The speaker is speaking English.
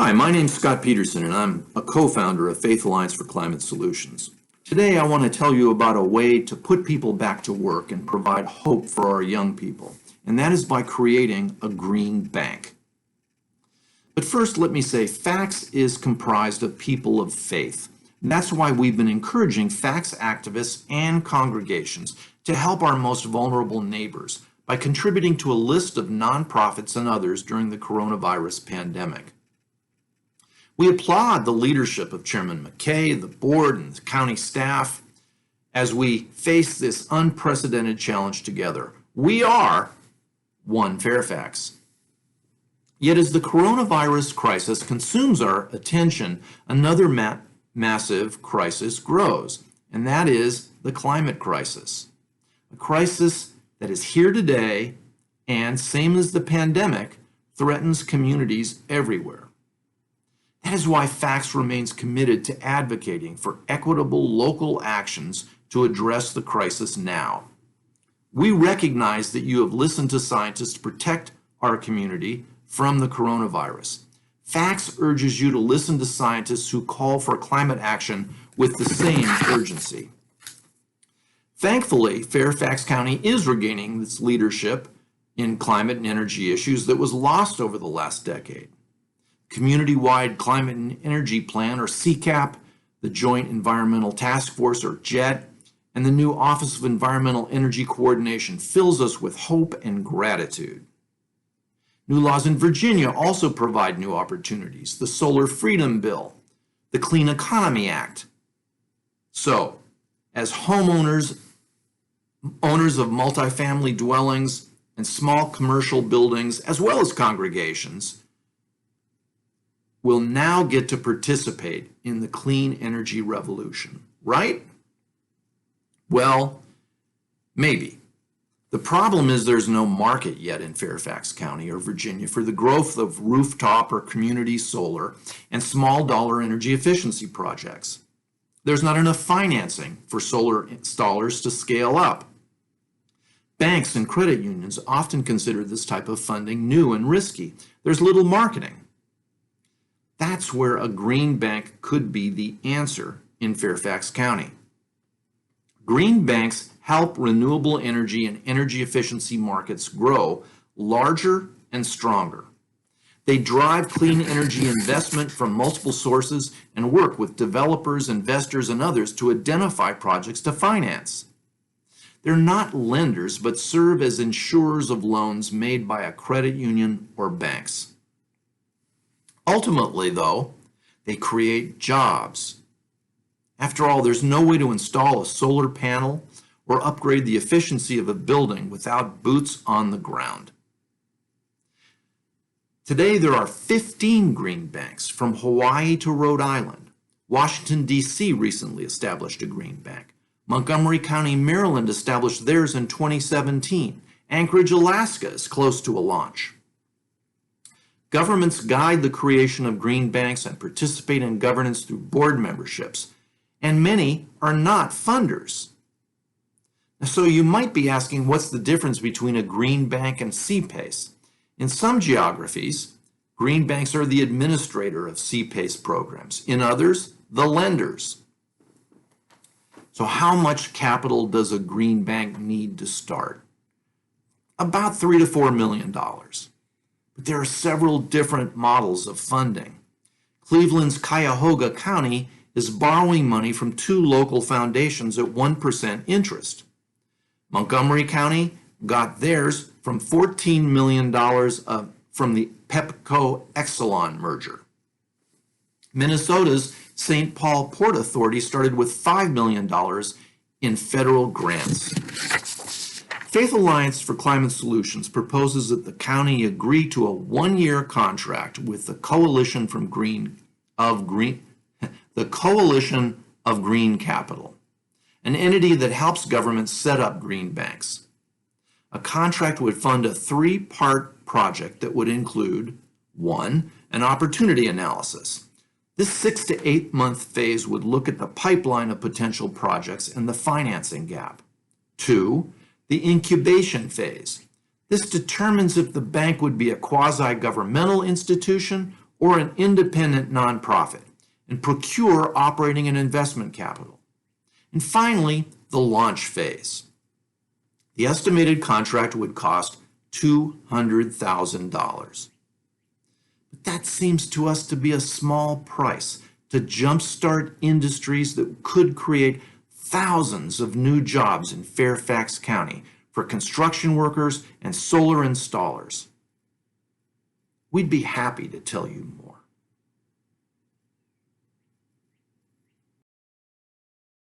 Hi, my name's Scott Peterson, and I'm a co-founder of Faith Alliance for Climate Solutions. Today, I want to tell you about a way to put people back to work and provide hope for our young people, and that is by creating a green bank. But first, let me say, FACS is comprised of people of faith. And that's why we've been encouraging FACS activists and congregations to help our most vulnerable neighbors by contributing to a list of nonprofits and others during the coronavirus pandemic. We applaud the leadership of Chairman McKay, the board, and the county staff as we face this unprecedented challenge together. We are one Fairfax. Yet as the coronavirus crisis consumes our attention, another massive crisis grows, and that is the climate crisis. A crisis that is here today and, same as the pandemic, threatens communities everywhere. That is why FACS remains committed to advocating for equitable local actions to address the crisis now. We recognize that you have listened to scientists to protect our community from the coronavirus. FACS urges you to listen to scientists who call for climate action with the same urgency. Thankfully, Fairfax County is regaining its leadership in climate and energy issues that was lost over the last decade. Community-wide Climate and Energy Plan, or CCAP, the Joint Environmental Task Force, or JET, and the new Office of Environmental Energy Coordination fills us with hope and gratitude. New laws in Virginia also provide new opportunities. The Solar Freedom Bill, the Clean Economy Act. So, as homeowners, owners of multifamily dwellings and small commercial buildings, as well as congregations, will now get to participate in the clean energy revolution, right? Well, maybe. The problem is there's no market yet in Fairfax County or Virginia for the growth of rooftop or community solar and small dollar energy efficiency projects. There's not enough financing for solar installers to scale up. Banks and credit unions often consider this type of funding new and risky. There's little marketing. That's where a green bank could be the answer in Fairfax County. Green banks help renewable energy and energy efficiency markets grow larger and stronger. They drive clean energy investment from multiple sources and work with developers, investors, and others to identify projects to finance. They're not lenders, but serve as insurers of loans made by a credit union or banks. Ultimately, though, they create jobs. After all, there's no way to install a solar panel or upgrade the efficiency of a building without boots on the ground. Today, there are 15 green banks from Hawaii to Rhode Island. Washington, D.C. recently established a green bank. Montgomery County, Maryland established theirs in 2017. Anchorage, Alaska is close to a launch. Governments guide the creation of green banks and participate in governance through board memberships, and many are not funders. So you might be asking, what's the difference between a green bank and CPACE? In some geographies, green banks are the administrator of CPACE programs. In others, the lenders. So how much capital does a green bank need to start? About $3 to $4 million. But there are several different models of funding. Cleveland's Cuyahoga County is borrowing money from two local foundations at 1% interest. Montgomery County got theirs from $14 million from the Pepco Exelon merger. Minnesota's St. Paul Port Authority started with $5 million in federal grants. Faith Alliance for Climate Solutions proposes that the county agree to a one-year contract with the Coalition of Green Capital, an entity that helps governments set up green banks. A contract would fund a three-part project that would include: 1, an opportunity analysis. This 6 to 8 month phase would look at the pipeline of potential projects and the financing gap. 2, the incubation phase. This determines if the bank would be a quasi-governmental institution or an independent nonprofit and procure operating and investment capital. And finally, the launch phase. The estimated contract would cost $200,000. But that seems to us to be a small price to jumpstart industries that could create thousands of new jobs in Fairfax County for construction workers and solar installers. We'd be happy to tell you more.